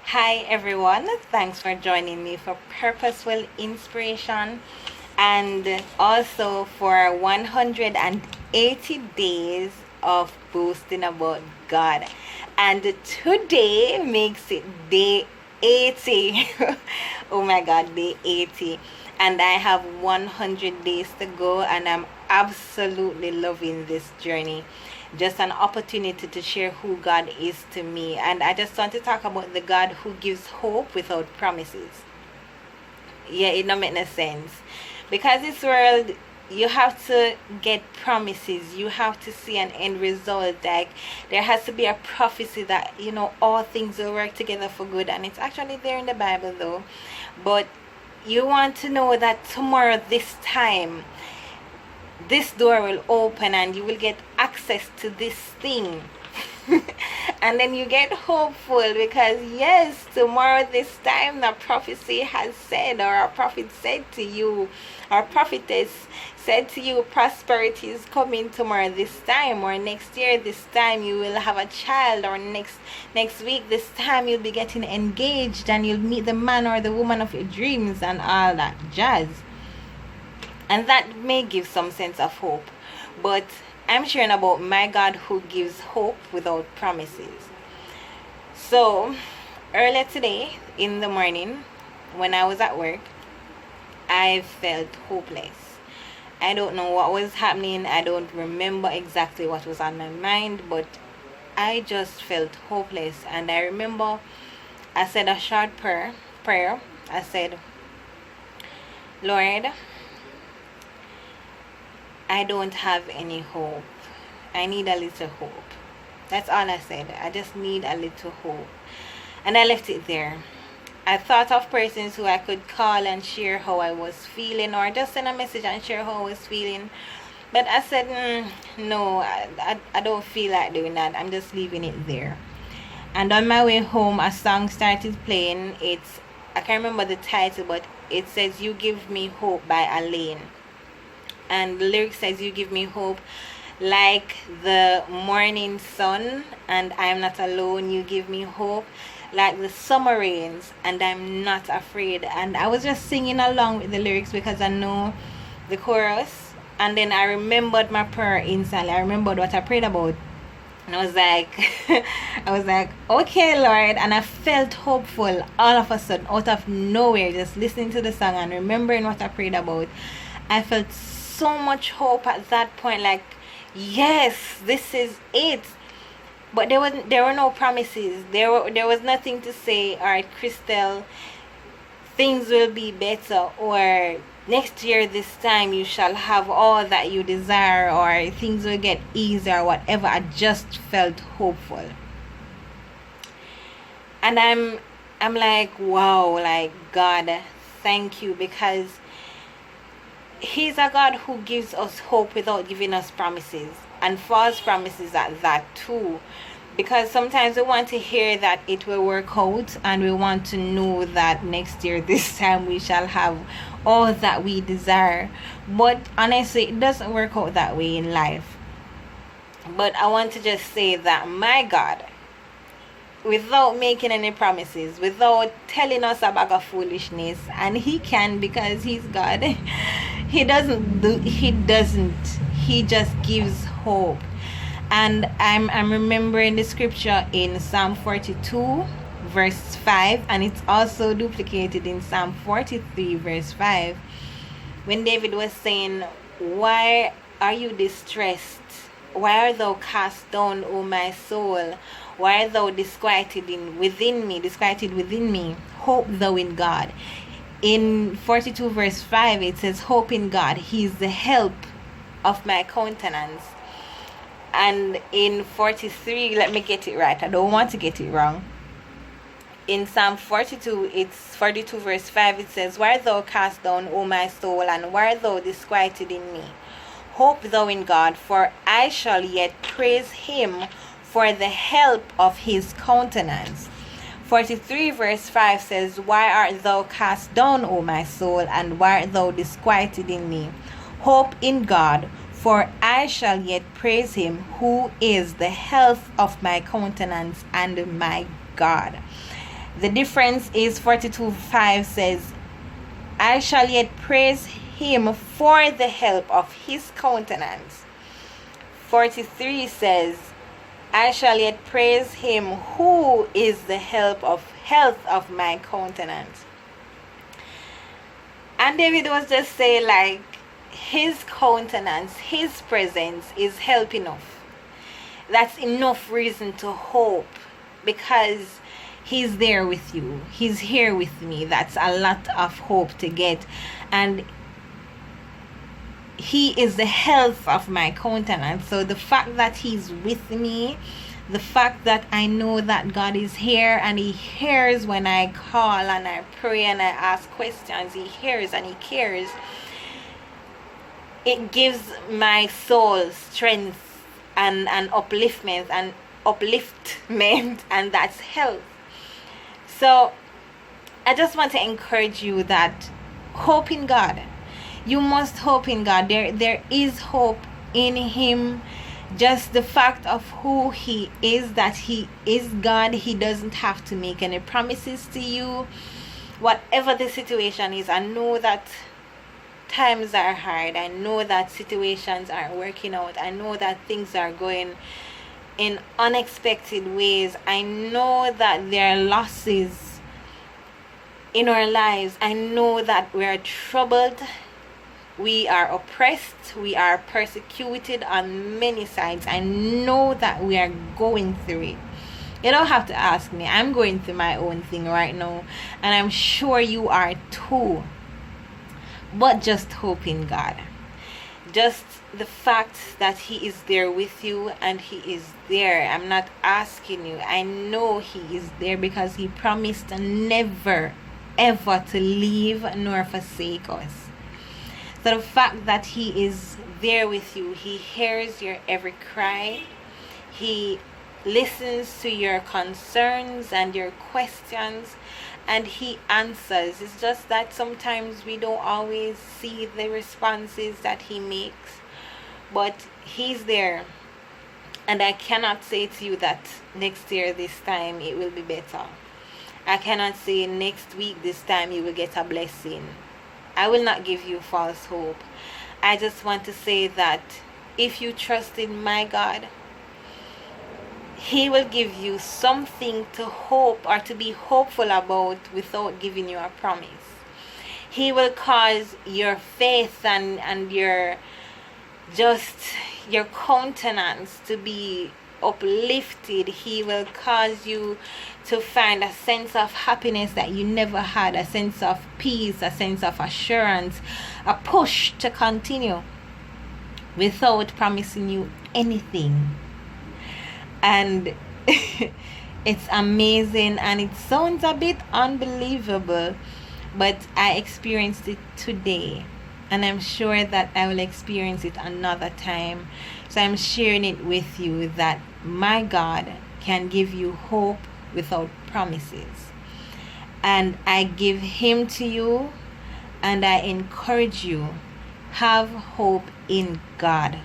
Hi everyone, thanks for joining me for Purposeful Inspiration and also for 180 days of boasting about God. And today makes it day 80. Oh my God, day 80. And I have 100 days to go, and I'm absolutely loving this journey. Just an opportunity to share who God is to me. And I just want to talk about the God who gives hope without promises. Yeah, it don't make no sense. Because this world, you have to get promises. You have to see an end result. Like, there has to be a prophecy that, all things will work together for good. And it's actually there in the Bible, though. But you want to know that tomorrow, this time, this door will open and you will get access to this thing. And then you get hopeful because yes, tomorrow this time the prophecy has said, or a prophet said to you, or prophetess said to you, prosperity is coming tomorrow this time, or next year this time you will have a child, or next week this time you'll be getting engaged and you'll meet the man or the woman of your dreams and all that jazz. And that may give some sense of hope. But I'm sharing about my God who gives hope without promises. So, earlier today in the morning, when I was at work, I felt hopeless. I don't know what was happening. I don't remember exactly what was on my mind, but I just felt hopeless. And I remember I said a short prayer. I said, Lord, I don't have any hope. I need a little hope. That's all I said. I just need a little hope. And I left it there. I thought of persons who I could call and share how I was feeling, or just send a message and share how I was feeling. But I said, no, I don't feel like doing that. I'm just leaving it there. And on my way home, a song started playing. I can't remember the title, but it says, You Give Me Hope by Elaine. And the lyric says, you give me hope like the morning sun, and I'm not alone. You give me hope like the summer rains, and I'm not afraid. And I was just singing along with the lyrics because I know the chorus. And then I remembered my prayer instantly. I remembered what I prayed about. And I was like, okay, Lord. And I felt hopeful all of a sudden, out of nowhere, just listening to the song and remembering what I prayed about. I felt so much hope at that point, like, yes, this is it. But there were no promises. There was nothing to say, all right, Crystal, things will be better, or next year this time you shall have all that you desire, or things will get easier, or whatever. I just felt hopeful. And I'm like, wow, like, God, thank you, because He's a God who gives us hope without giving us promises, and false promises at that too. Because sometimes we want to hear that it will work out, and we want to know that next year this time we shall have all that we desire. But honestly, it doesn't work out that way in life. But I want to just say that my God, without making any promises, without telling us a bag of foolishness, and He can, because He's God. He just gives hope. And I'm remembering the scripture in Psalm 42 verse 5, and it's also duplicated in Psalm 43 verse 5, when David was saying, why are you distressed? Why art thou cast down, O my soul? Why art thou disquieted within me? Hope thou in God. In 42 verse 5, it says, hope in God. He is the help of my countenance. And in 43, let me get it right. I don't want to get it wrong. In Psalm 42, it's 42 verse 5, it says, why art thou cast down, O my soul, and why art thou disquieted in me? Hope thou in God, for I shall yet praise Him for the help of His countenance. 43 verse 5 says, why art thou cast down, O my soul, and why art thou disquieted in me? Hope in God, for I shall yet praise Him, who is the health of my countenance and my God. The difference is 42:5 says, I shall yet praise him for the help of his countenance. 43 says, I shall yet praise him who is the health of my countenance. And David was just saying, like, his countenance, his presence is help enough. That's enough reason to hope, because he's there with you. He's here with me. That's a lot of hope to get. And he is the health of my countenance. So the fact that he's with me, the fact that I know that God is here and he hears when I call and I pray and I ask questions, he hears and he cares, it gives my soul strength and upliftment, and that's health. So I just want to encourage you that hope in God. You must hope in God. There is hope in him. Just the fact of who he is, that he is God. He doesn't have to make any promises to you. Whatever the situation is, I know that times are hard. I know that situations aren't working out. I know that things are going in unexpected ways. I know that there are losses in our lives. I know that we are troubled. We are oppressed. We are persecuted on many sides. I know that we are going through it. You don't have to ask me. I'm going through my own thing right now, and I'm sure you are too. But just hope in God. Just the fact that he is there with you, and he is there. I'm not asking you. I know he is there, because he promised never ever to leave nor forsake us. So the fact that he is there with you, he hears your every cry, he listens to your concerns and your questions, and he answers. It's just that sometimes we don't always see the responses that he makes, but he's there. And I cannot say to you that next year this time it will be better. I cannot say next week this time you will get a blessing. I will not give you false hope. I just want to say that if you trust in my God, he will give you something to hope or to be hopeful about without giving you a promise. He will cause your faith and your countenance to be uplifted. He will cause you to find a sense of happiness that you never had, a sense of peace, a sense of assurance, a push to continue without promising you anything. And it's amazing, and it sounds a bit unbelievable, but I experienced it today, and I'm sure that I will experience it another time. So I'm sharing it with you that my God can give you hope without promises, and I give him to you, and I encourage you, have hope in God.